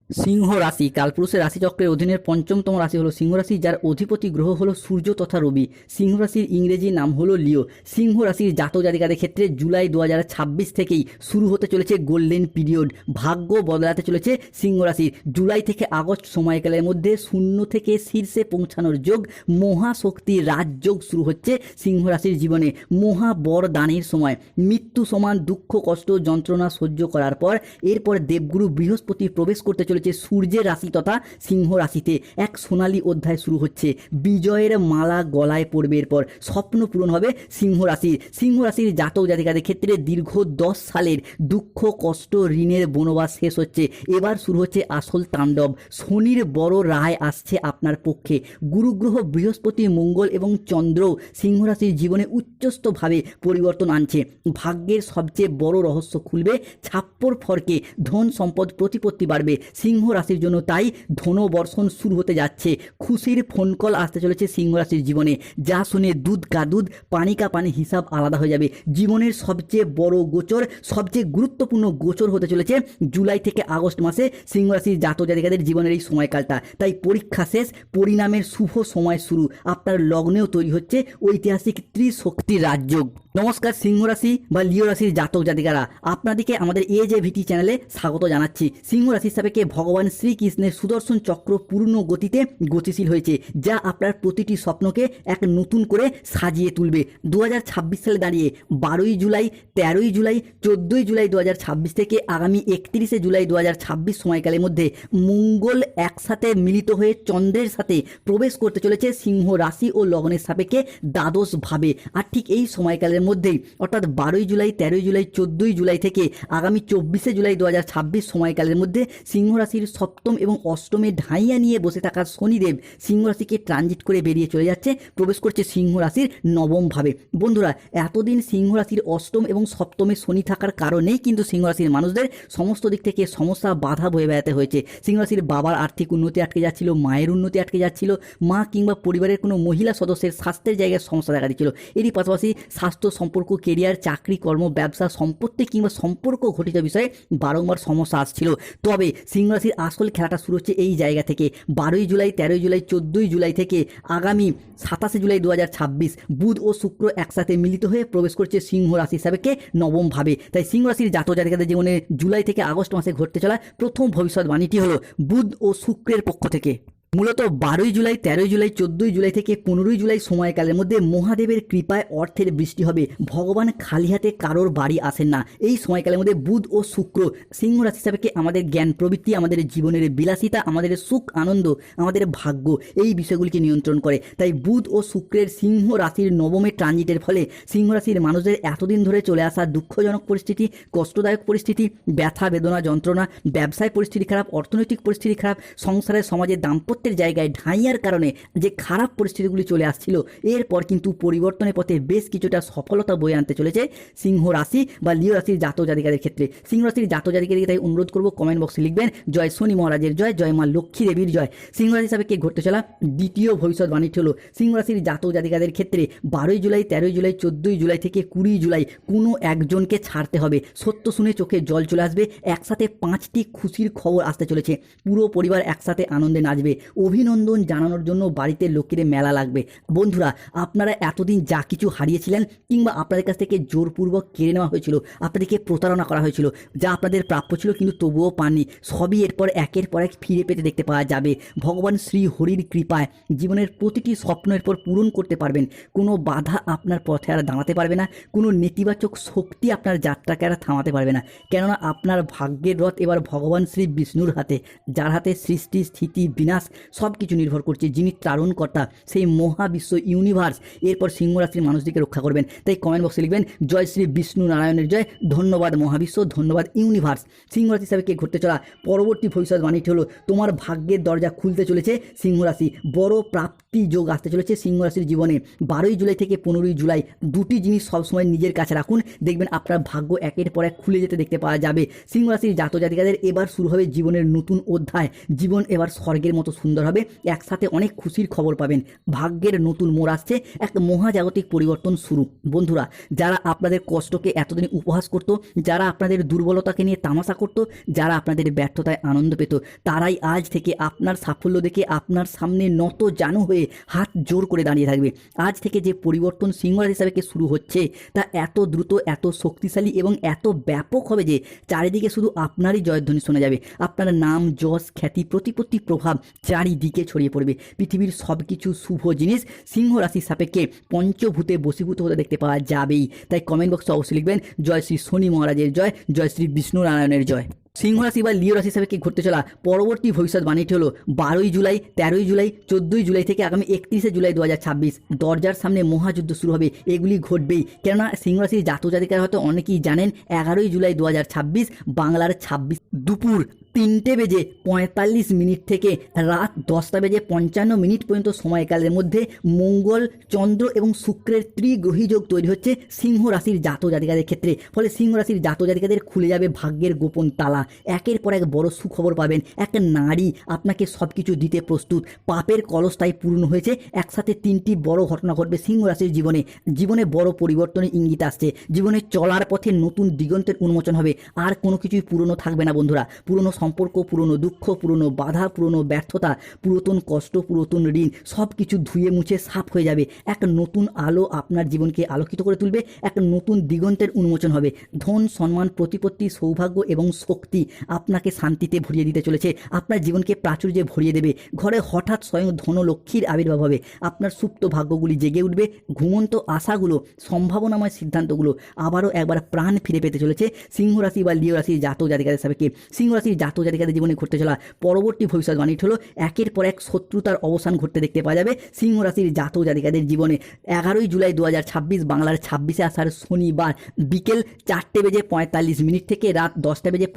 সিংহ রাশি কালপুরুষের রাশিচক্রের অধীনের পঞ্চমতম রাশি হলো সিংহ রাশি, যার অধিপতি গ্রহ হলো সূর্য তথা রবি। সিংহ রাশির ইংরেজি নাম হলো লিও। সিংহ রাশির জাতক জাতিকাদের ক্ষেত্রে জুলাই 2026 থেকেই শুরু হতে চলেছে গোল্ডেন পিরিয়ড। ভাগ্য বদলাতে চলেছে সিংহ রাশির। জুলাই থেকে আগস্ট সময়কালের মধ্যে শূন্য থেকে শীর্ষে পৌঁছানোর যোগ, মহাশক্তির রাজযোগ শুরু হচ্ছে সিংহ রাশির জীবনে। মহা বরদানের সময়, মৃত্যু সমান দুঃখ কষ্ট যন্ত্রণা সহ্য করার পর এরপর দেবগুরু বৃহস্পতি প্রবেশ করতে চলেছে সূর্যের রাশি তথা সিংহ রাশিতে। এক সোনালী অধ্যায় শুরু হচ্ছে। বিজয়ের মালা গলায় পড়বে। এরপর স্বপ্ন পূরণ হবে সিংহ রাশির। সিংহ রাশির জাতক জাতিকাদের ক্ষেত্রে দীর্ঘ 10 সালের দুঃখ কষ্ট ঋণের বনবাস শেষ হচ্ছে। এবার শুরু হচ্ছে আসল তাণ্ডব। শনির বড় রায় আসছে আপনার পক্ষে। গুরুগ্রহ বৃহস্পতি মঙ্গল এবং চন্দ্র সিংহ রাশির জীবনে উচ্চস্তভাবে পরিবর্তন আনছে। ভাগ্যের সবচেয়ে বড় রহস্য খুলবে ছাপ্পর ফরকে। ধন সম্পদ প্রতিপত্তি বাড়বে সিংহ রাশির জন্য। তাই ধনবর্ষণ শুরু হতে যাচ্ছে। খুশির ফোন কল আসতে চলেছে সিংহ রাশির জীবনে, যা শুনে দুধ কা দুধ পানি কা পানি হিসাব আলাদা হয়ে যাবে। জীবনের সবচেয়ে বড় গোচর, সবচেয়ে গুরুত্বপূর্ণ গোচর হতে চলেছে জুলাই থেকে আগস্ট মাসে সিংহ রাশির জাতক জাতিকাদের জীবনের এই সময়কালটা। তাই পরীক্ষা শেষ, পরিণামের শুভ সময় শুরু। আপনার লগ্নেও তৈরি হচ্ছে ঐতিহাসিক ত্রিশক্তির রাজযোগ। নমস্কার সিংহ রাশি বা লিও রাশির জাতক জাতিকারা, আপনাদেরকে আমাদের AJVT চ্যানেলে স্বাগত জানাচ্ছি। সিংহ রাশির সাপেক্ষে ভগবান শ্রীকৃষ্ণের সুদর্শন চক্র পূর্ণ গতিতে গতিশীল হয়েছে, যা আপনার প্রতিটি স্বপ্নকে এক নতুন করে সাজিয়ে তুলবে। 2026 সালে দাঁড়িয়ে 12ই জুলাই, 13ই জুলাই, 14ই জুলাই 2026 থেকে আগামী 31শে জুলাই 2026 সময়কালের মধ্যে মঙ্গল একসাথে মিলিত হয়ে চন্দ্রের সাথে প্রবেশ করতে চলেছে সিংহ রাশি ও লগ্নের সাপেক্ষে দ্বাদশ ভাবে। আর ঠিক এই সময়কালের মধ্যেই অর্থাৎ 12ই জুলাই, 13ই জুলাই, 14ই জুলাই থেকে আগামী 24শে জুলাই 2026 সময়কালের মধ্যে সিংহ রাশির সপ্তম এবং অষ্টমে ঢাইয়া নিয়ে বসে থাকা শনিদেব সিংহ রাশিকে ট্রানজিট করে বেরিয়ে চলে যাচ্ছে, প্রবেশ করছে সিংহ রাশির নবম ভাবে। বন্ধুরা, এতদিন সিংহ রাশির অষ্টম এবং সপ্তমে শনি থাকার কারণেই কিন্তু সিংহ রাশির মানুষদের সমস্ত দিক থেকে সমস্যা বাধা বয়ে বেড়াতে হয়েছে। সিংহ রাশির বাবার আর্থিক উন্নতি আটকে যাচ্ছিল, মায়ের উন্নতি আটকে যাচ্ছিল, মা কিংবা পরিবারের কোনো মহিলা সদস্যের স্বাস্থ্যের জায়গায় সমস্যা দেখা দিচ্ছিল। এরই পাশাপাশি স্বাস্থ্য, সম্পর্ক, কেরিয়ার, চাকরি, কর্ম, ব্যবসা, সম্পত্তি কিংবা সম্পর্ক ঘটিত বিষয়ে বারংবার সমস্যা আসছিল। তবে সিংহ রাশির আসল খেলাটা শুরু হচ্ছে এই জায়গা থেকে। 12ই জুলাই, 13ই জুলাই, 14ই জুলাই থেকে আগামী 27শে জুলাই 2026 বুধ ও শুক্র একসাথে মিলিত হয়ে প্রবেশ করছে সিংহ রাশি হিসাবেকে নবম ভাবে। তাই সিংহ রাশির জাতক জাতিকাদের জীবনে জুলাই থেকে আগস্ট মাসে ঘটতে চলা প্রথম ভবিষ্যৎবাণীটি হলো বুধ ও শুক্রের পক্ষ থেকে। মূলত 12ই জুলাই, 13ই জুলাই, 14ই জুলাই থেকে 15ই জুলাই সময়কালের মধ্যে মহাদেবের কৃপায় অর্থের বৃষ্টি হবে। ভগবান খালি হাতে কারোর বাড়ি আসেন না। এই সময়কালের মধ্যে বুধ ও শুক্র সিংহ রাশি হিসাবে আমাদের জ্ঞান প্রবৃত্তি, আমাদের জীবনের বিলাসিতা, আমাদের সুখ আনন্দ, আমাদের ভাগ্য, এই বিষয়গুলিকে নিয়ন্ত্রণ করে। তাই বুধ ও শুক্রের সিংহ রাশির নবমে ট্রানজিটের ফলে সিংহ রাশির মানুষদের এতদিন ধরে চলে আসা দুঃখজনক পরিস্থিতি, কষ্টদায়ক পরিস্থিতি, ব্যথা বেদনা যন্ত্রণা, ব্যবসায় পরিস্থিতি খারাপ, অর্থনৈতিক পরিস্থিতি খারাপ, সংসারের সমাজে দাম্পত্যের জায়গায় ঢাইয়ার কারণে যে খারাপ পরিস্থিতিগুলি চলে আসছিল, এরপর কিন্তু পরিবর্তনের পথে বেশ কিছুটা সফলতা বয়ে আনতে চলেছে সিংহ রাশি বা লিও রাশির জাতক জাতিকাদের ক্ষেত্রে। সিংহ রাশির জাতক জাতিকাদেরকে তাই অনুরোধ করবো, কমেন্ট বক্সে লিখবেন জয় শনি মহারাজের জয়, জয় মা লক্ষ্মী দেবীর জয়। সিংহ রাশি হিসাবে কে ঘটতে চলা দ্বিতীয় ভবিষ্যৎবাণীটি হলো সিংহ রাশির জাতক জাতিকাদের ক্ষেত্রে 12ই জুলাই, 13ই জুলাই, 14ই জুলাই থেকে 20ই জুলাই কোনো একজনকে ছাড়তে হবে। সত্য শুনে চোখে জল চলে আসবে। একসাথে 5টি খুশির খবর আসতে চলেছে। পুরো পরিবার একসাথে আনন্দে নাচবে। অভিনন্দন জানানোর জন্য বাড়িতে লোকের মেলা লাগবে। বন্ধুরা, আপনারা এতদিন যা কিছু হারিয়েছিলেন কিংবা আপনাদের কাছ থেকে জোরপূর্বক কেড়ে নেওয়া হয়েছিল, আপনাদেরকে প্রতারণা করা হয়েছিল, যা আপনাদের প্রাপ্য ছিল কিন্তু তবুও পাননি, সবই এরপর একের পর এক ফিরে পেতে দেখতে পাওয়া যাবে। ভগবান শ্রী হরির কৃপায় জীবনের প্রতিটি স্বপ্ন এরপর পূরণ করতে পারবেন। কোনো বাধা আপনার পথে আর দাঁড়াতে পারবে না। কোনো নেতিবাচক শক্তি আপনার যাত্রাকে আর থামাতে পারবে না। কেননা আপনার ভাগ্যের রথ এবার ভগবান শ্রী বিষ্ণুর হাতে, যার হাতে সৃষ্টি স্থিতি বিনাশ সব কিছু নির্ভর করছে। যিনি ত্রারণকর্তা, সেই মহাবিশ্ব ইউনিভার্স এরপর সিংহ রাশির মানুষদেরকে রক্ষা করবেন। তাই কমেন্ট বক্সে লিখবেন জয় শ্রী বিষ্ণু নারায়ণের জয়, ধন্যবাদ মহাবিশ্ব, ধন্যবাদ ইউনিভার্স। সিংহ রাশি হিসাবে কে ঘটতে চলা পরবর্তী ভবিষ্যৎবাণীটি হলো তোমার ভাগ্যের দরজা খুলতে চলেছে সিংহ রাশি। বড় প্রাপ্তি যোগ আসতে চলেছে সিংহ রাশির জীবনে। 12ই জুলাই থেকে 15ই জুলাই দুটি জিনিস সবসময় নিজের কাছে রাখুন, দেখবেন আপনার ভাগ্য একের পর এক খুলে যেতে দেখতে পাওয়া যাবে। সিংহ রাশির জাতক জাতিকাদের এবার শুরু হবে জীবনের নতুন অধ্যায়। জীবন এবার স্বর্গের মতো সুন্দর সুন্দর হবে, একসাথে অনেক খুশির খবর পাবেন, ভাগ্যের নতুন মোড় আসছে, এক মহাজাগতিক পরিবর্তন শুরু। বন্ধুরা, যারা আপনাদের কষ্টকে এতদিন উপহাস করতো, যারা আপনাদের দুর্বলতাকে নিয়ে তামাশা করতো, যারা আপনাদের ব্যর্থতায় আনন্দ পেত, তারাই আজ থেকে আপনার সাফল্য দেখে আপনার সামনে নত জানু হয়ে হাত জোর করে দাঁড়িয়ে থাকবে। আজ থেকে যে পরিবর্তন সিংহ রাশি হিসাবে শুরু হচ্ছে তা এত দ্রুত, এত শক্তিশালী এবং এত ব্যাপক হবে যে চারিদিকে শুধু আপনারই জয়ধ্বনি শোনা যাবে। আপনার নাম, যশ, খ্যাতি, প্রতিপত্তি, প্রভাব চারিদিকে ছড়িয়ে পড়বে। পৃথিবীর সব কিছু শুভ জিনিস সিংহ রাশির সাপেক্ষে পঞ্চভূতে বশীভূত হতে দেখতে পাওয়া যাবেই। তাই কমেন্ট বক্সে অবশ্যই লিখবেন জয় শ্রী শনি মহারাজের জয়, জয় শ্রী বিষ্ণু নারায়ণের জয়। সিংহ রাশি বা লিও রাশি হিসাবে কি ঘটতে চলা পরবর্তী ভবিষ্যৎবাণীটি হলো 12ই জুলাই, 13ই জুলাই, 14ই জুলাই থেকে আগামী 31শে জুলাই 2026 দরজার সামনে মহাযুদ্ধ শুরু হবে। এগুলি ঘটবেই, কেননা সিংহ রাশির জাতক জাতিকারা হয়তো অনেকেই জানেন 11ই জুলাই 2026 বাংলার 26 দুপুর 3:45 থেকে রাত 10:55 পর্যন্ত সময়কালের মধ্যে মঙ্গল, চন্দ্র এবং শুক্রের ত্রিগ্রহী যোগ তৈরি হচ্ছে সিংহ রাশির জাতক জাতিকাদের ক্ষেত্রে। ফলে সিংহ রাশির জাতক জাতিকাদের খুলে যাবে ভাগ্যের গোপন তালা। একের পর এক বড় সুখবর পাবেন। একটা নারী আপনাকে সব কিছু দিতে প্রস্তুত। পাপের কলস তাই পূর্ণ হয়েছে। একসাথে 3টি বড় ঘটনা ঘটবে সিংহ রাশির জীবনে। জীবনে বড় পরিবর্তনের ইঙ্গিত আসছে। জীবনে চলার পথে নতুন দিগন্তের উন্মোচন হবে। আর কোনো কিছুই পুরনো থাকবে না বন্ধুরা। পুরনো সম্পর্ক, পুরনো দুঃখ, পুরনো বাধা, পুরনো ব্যর্থতা, পুরাতন কষ্ট, পুরাতন ঋণ সব কিছু ধুয়ে মুছে সাফ হয়ে যাবে। এক নতুন আলো আপনার জীবনকে আলোকিত করে তুলবে। এক নতুন দিগন্তের উন্মোচন হবে। ধন, সম্মান, প্রতিপত্তি, সৌভাগ্য এবং শক্তি আপনাকে শান্তিতে ভরিয়ে দিতে চলেছে। আপনার জীবনকে প্রাচুর্যে ভরিয়ে দেবে। ঘরে হঠাৎ স্বয়ং ধনলক্ষ্মীর আবির্ভাব হবে। আপনার সুপ্ত ভাগ্যগুলি জেগে উঠবে। ঘুমন্ত আশাগুলো, সম্ভাবনাময় সিদ্ধান্তগুলো আবারও একবার প্রাণ ফিরে পেতে চলেছে সিংহ রাশি বা লিও রাশির জাতক জাতিকাদের সাপেক্ষে। সিংহ রাশির জাতক জাতিকাদের জীবনে ঘটতে চলা পরবর্তী ভবিষ্যৎবাণীটি হলো একের পর এক শত্রুতার অবসান ঘটতে দেখতে পাওয়া যাবে সিংহ রাশির জাতক জাতিকাদের জীবনে। 11ই জুলাই 2026 বাংলার 26শে আষাঢ় শনিবার বিকেল 4:45 থেকে রাত 10:55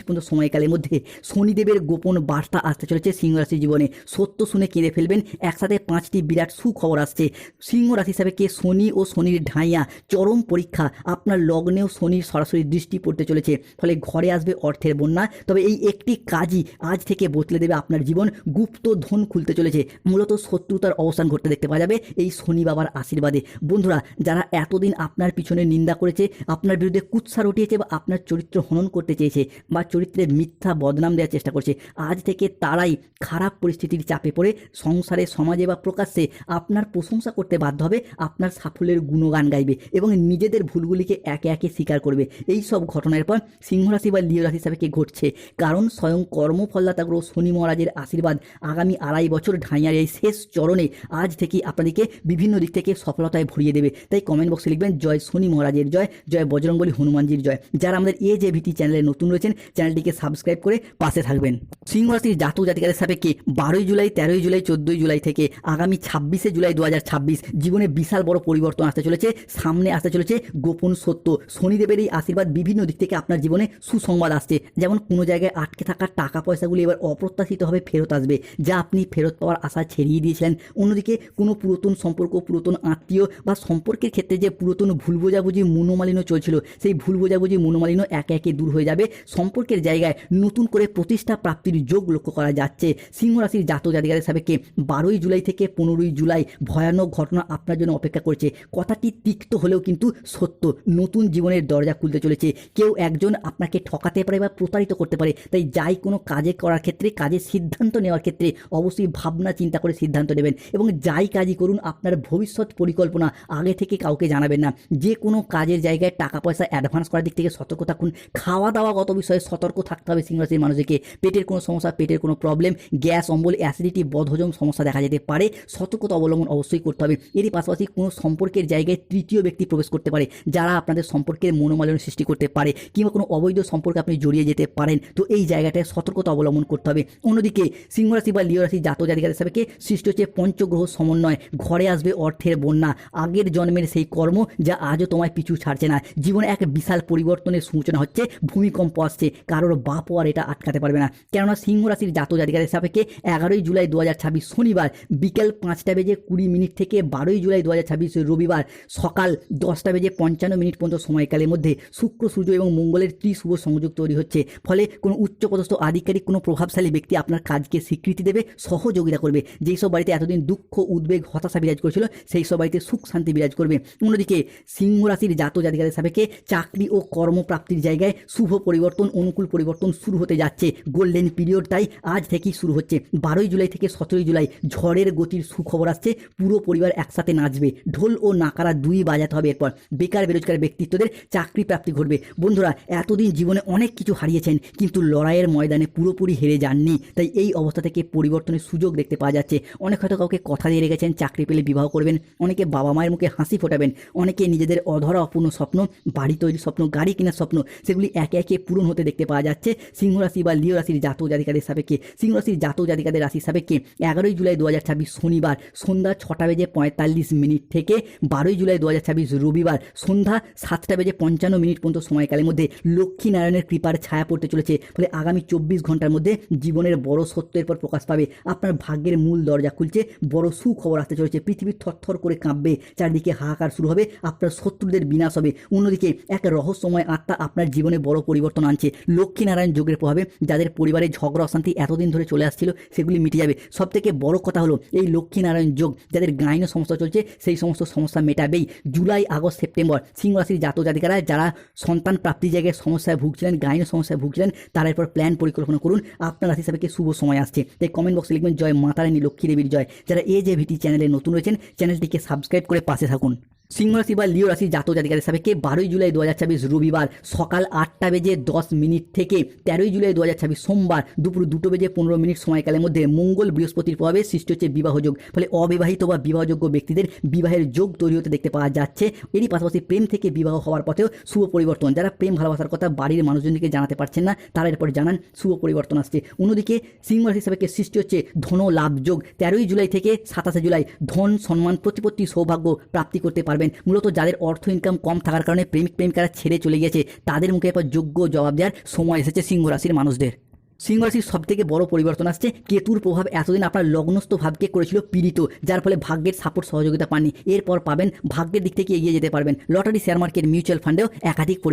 পর্যন্ত সময়কালের মধ্যে শনিদেবের গোপন বার্তা আসতে চলেছে সিংহ রাশির জীবনে। সত্য শুনে কেঁদে ফেলবেন। একসাথে 5টি বিরাট সুখবর আসছে। সিংহ রাশি হিসাবে কে শনি ও শনির ঢাইয়া চরম পরীক্ষা। আপনার লগ্নেও শনির সরাসরি দৃষ্টি পড়তে চলেছে। ফলে ঘরে আসবে অর্থের বন্যা। তবে এই একটি কাজই আজ থেকে বদলে দেবে আপনার জীবন। গুপ্ত ধন খুলতে চলেছে। মূলত শত্রুতার অবসান ঘটতে দেখতে পাওয়া যাবে এই শনি বাবার আশীর্বাদে। বন্ধুরা, যারা এতদিন আপনার পিছনে নিন্দা করেছে, আপনার বিরুদ্ধে কুৎসা রটিয়েছে বা আপনার চরিত্র হনন করতে চেয়েছে বা চরিত্রের মিথ্যা বদনাম দেওয়ার চেষ্টা করছে, আজ থেকে তারাই খারাপ পরিস্থিতির চাপে পড়ে সংসারে, সমাজে বা প্রকাশ্যে আপনার প্রশংসা করতে বাধ্য হবে। আপনার সাফল্যের গুণগান গাইবে এবং নিজেদের ভুলগুলিকে একে একে স্বীকার করবে। এই সব ঘটনার পর সিংহ রাশি বা লিও রাশি হিসাবে ঘটছে, কারণ স্বয়ং কর্মফলদাতা গ্রহ শনি মহারাজের আশীর্বাদ আগামী 2.5 বছর ঢাইয়ার এই শেষ চরণে আজ থেকে আপনাদেরকে বিভিন্ন দিক থেকে সফলতায় ভরিয়ে দেবে। তাই কমেন্ট বক্সে লিখবেন জয় শনি মহারাজের জয়, জয় বজরংবলী হনুমানজির জয়। যারা আমাদের AJVT চ্যানেলে নতুন রয়েছেন, চ্যানেলটিকে সাবস্ক্রাইব করে পাশে থাকবেন। সিংহ রাশির জাতক জাতিকাদের সাপেক্ষে 12ই জুলাই, 13ই জুলাই, 14ই জুলাই থেকে আগামী 26শে জুলাই 2026 জীবনে বিশাল বড় পরিবর্তন আসতে চলেছে। সামনে আসতে চলেছে গোপন সত্য। শনিদেবের এই আশীর্বাদ বিভিন্ন দিক থেকে আপনার জীবনে সুসংবাদ আসছে। যেমন কোনো জায়গায় আটকে থাকা টাকা পয়সাগুলি এবার অপ্রত্যাশিতভাবে ফেরত আসবে, যা আপনি ফেরত পাওয়ার আশা ছেড়িয়ে দিয়েছিলেন। অন্যদিকে কোনো পুরাতন সম্পর্ক, পুরাতন আত্মীয় বা সম্পর্কের ক্ষেত্রে যে পুরাতন ভুল বোঝাবুঝি, মনোমালিন্য চলছিল, সেই ভুল বোঝাবুঝি, মনোমালিন্য একে একে দূর হয়ে যাবে। সম্পর্কের জায়গায় নতুন করে প্রতিষ্ঠা প্রাপ্তির যোগ লক্ষ্য করা যাচ্ছে সিংহ রাশির জাতক জাতিকাদের সাপেক্ষে। 12ই জুলাই থেকে 15ই জুলাই ভয়ানক ঘটনা আপনার জন্য অপেক্ষা করছে। কথাটি তিক্ত হলেও কিন্তু সত্য। নতুন জীবনের দরজা খুলতে চলেছে। কেউ একজন আপনাকে ঠকাতে পারে বা প্রতারিত করতে পারে। তাই যাই কোনো কাজে করার ক্ষেত্রে, কাজের সিদ্ধান্ত নেওয়ার ক্ষেত্রে অবশ্যই ভাবনা চিন্তা করে সিদ্ধান্ত নেবেন এবং যাই কাজই করুন আপনার ভবিষ্যৎ পরিকল্পনা আগে থেকে কাউকে জানাবেন না। যে কোনো কাজের জায়গায় টাকা পয়সা অ্যাডভান্স করার দিক থেকে সতর্ক থাকুন। খাওয়া দাওয়াগত বিষয়ে সতর্ক থাকতে হবে সিংহ রাশির মানুষকে। পেটের কোনো সমস্যা, পেটের কোনো প্রবলেম, গ্যাস, অম্বল, অ্যাসিডিটি, বদহজম সমস্যা দেখা যেতে পারে। সতর্কতা অবলম্বন অবশ্যই করতে হবে। এরই পাশাপাশি কোনো সম্পর্কের জায়গায় তৃতীয় ব্যক্তি প্রবেশ করতে পারে, যারা আপনাদের সম্পর্কের মনোমালিন্য সৃষ্টি করতে পারে কিংবা কোনো অবৈধ সম্পর্কে আপনি জড়িয়ে যেতে পারেন। তো এই জায়গাটায় সতর্কতা অবলম্বন করতে হবে। অন্যদিকে সিংহ রাশি বা লিও রাশি জাতক জাতিকাদের সাপেক্ষে সৃষ্টি হচ্ছে পঞ্চগ্রহ সমন্বয়। ঘরে আসবে অর্থের বন্যা। আগের জন্মের সেই কর্ম যা আজও তোমায় পিছু ছাড়ছে না। জীবনে এক বিশাল পরিবর্তনের সূচনা হচ্ছে। ভূমিকম্প আসছে। আসছে, কারোর বাপ আর এটা আটকাতে পারবে না। কেননা সিংহ রাশির জাতক জাতিকাদের সাপেক্ষে 11ই জুলাই 2026 শনিবার বিকেল 5:20 থেকে 12ই জুলাই 2026 রবিবার সকাল 10:55 পর্যন্ত সময়কালের মধ্যে শুক্র, সূর্য এবং মঙ্গলের ত্রিশুভ সংযোগ তৈরি হচ্ছে। ফলে কোনো উচ্চপদস্থ আধিকারিক, কোনো প্রভাবশালী ব্যক্তি আপনার কাজকে স্বীকৃতি দেবে, সহযোগিতা করবে। যেই সব বাড়িতে এতদিন দুঃখ, উদ্বেগ, হতাশা বিরাজ করেছিল, সেই সব বাড়িতে সুখ শান্তি বিরাজ করবে। অন্যদিকে সিংহ রাশির জাতক জাতিকাদের সাপেক্ষে চাকরি ও কর্মপ্রাপ্তির জায়গায় শুভ পরিবর্তন, অনুকূল পরিবর্তন শুরু হতে যাচ্ছে। গোল্ডেন পিরিয়ডটাই আজ থেকেই শুরু হচ্ছে। 12ই জুলাই থেকে 17ই জুলাই ঝড়ের গতির সুখবর আসছে। পুরো পরিবার একসাথে নাচবে, ঢোল ও নাকারা দুই বাজাতে হবে। এরপর বেকার বেরোজগার ব্যক্তিত্বদের চাকরি প্রাপ্তি ঘটবে। বন্ধুরা, এতদিন জীবনে অনেক কিছু হারিয়েছেন, কিন্তু লড়াইয়ের ময়দানে পুরোপুরি হেরে যাননি। তাই এই অবস্থা থেকে পরিবর্তনের সুযোগ দেখতে পাওয়া যাচ্ছে। অনেক হয়তো কাউকে কথা দিয়ে রেখেছেন চাকরি পেলে বিবাহ করবেন, অনেকে বাবা মায়ের মুখে হাসি ফোটাবেন, অনেকে নিজেদের অধরা অপূর্ণ স্বপ্ন, বাড়ি তৈরির স্বপ্ন, গাড়ি কেনার স্বপ্ন, সেগুলি একে একে পূরণ হতে দেখতে পাওয়া যাচ্ছে সিংহ রাশি বা লিও রাশির জাতক জাতিকাদের সাপেক্ষে। সিংহ রাশির জাতক জাতিকাদের রাশির সাপেক্ষে 11ই জুলাই 2026 শনিবার সন্ধ্যা 6:45 থেকে 12ই জুলাই 2026 রবিবার সন্ধ্যা 7:55 পর্যন্ত সময়কালের মধ্যে লক্ষ্মী নারায়ণের কৃপার ছায়া পড়তে চলেছে। ফলে আগামী 24 ঘন্টার মধ্যে জীবনের বড় সত্যের পর প্রকাশ পাবে। আপনার ভাগ্যের মূল দরজা খুলছে, বড় সুখবর আসতে চলেছে। পৃথিবী থরথর করে কাঁপবে, চারদিকে হাহাকার শুরু হবে, আপনার শত্রুদের বিনাশ হবে। অন্যদিকে এক রহস্যময় আত্মা আপনার জীবনে বড় পরিবর্তন আনছে। লক্ষ্মীনারায়ণ যোগের প্রভাবে যাদের পরিবারে ঝগড়া অশান্তি এতদিন ধরে চলে আসছিল, সেগুলি মিটে যাবে। সবথেকে বড় কথা হলো এই লক্ষ্মীনারায়ণ যোগ যাদের গাইন সমস্যা চলছে, সেই সমস্ত সমস্যা মেটাবেই। জুলাই, আগস্ট, সেপ্টেম্বর সিংহ রাশির জাতক জাতিকারা যারা সন্তান প্রাপ্তির জায়গায় সমস্যায় ভুগছিলেন, গাইন সমস্যায় ভুগছিলেন, তারা এরপর প্ল্যান পরিকল্পনা করুন। আপনার রাশি সাপেক্ষে শুভ সময় আসছে। তাই কমেন্ট বক্সে লিখবেন জয় মাতা রানী লক্ষ্মী দেবীর জয়। যারা AJVT চ্যানেলে নতুন রয়েছেন, চ্যানেলটিকে সাবস্ক্রাইব করে পাশে থাকুন। সিংহ রাশি বা লিও রাশির জাতক জাতিকাদের সাপেক্ষে 12ই জুলাই 2026 রবিবার সকাল 8:10 থেকে 13ই জুলাই 2026 সোমবার দুপুর 2:15 সময়কালের মধ্যে মঙ্গল বৃহস্পতির প্রভাবে সৃষ্টি হচ্ছে বিবাহ যোগ। ফলে অবিবাহিত বা বিবাহযোগ্য ব্যক্তিদের বিবাহের যোগ তৈরি হতে দেখতে পাওয়া যাচ্ছে। এরই পাশাপাশি প্রেম থেকে বিবাহ হওয়ার পথেও শুভ পরিবর্তন। যারা প্রেম ভালোবাসার কথা বাড়ির মানুষজনকে জানাতে পারছেন না, তারা এরপর জানান, শুভ পরিবর্তন আসছে। অন্যদিকে সিংহ রাশির সাপেক্ষে সৃষ্টি হচ্ছে ধন লাভ যোগ। 13ই জুলাই থেকে 27শে জুলাই ধন, সম্মান, প্রতিপত্তি, সৌভাগ্য প্রাপ্তি করতে পারবেন। মূলত যাদের অর্থ ইনকাম কম থাকার কারণে প্রেমিকারা ছেড়ে চলে গেছে, তাদের মুখে এরপর যোগ্য জবাব দেওয়ার সময় এসেছে সিংহ রাশির মানুষদের। সিংহ রাশির সবথেকে বড় পরিবর্তন আসছে। কেতুর প্রভাব এতদিন আপনার লগ্নস্থ ভাবকে করেছিল পীড়িত, যার ফলে ভাগ্যের সাপোর্ট সহযোগিতা পাননি। এরপর পাবেন, ভাগ্যের দিক থেকে এগিয়ে যেতে পারবেন। লটারি, শেয়ার মার্কেট, মিউচুয়াল ফান্ডেও একাধিক পরিবর্তন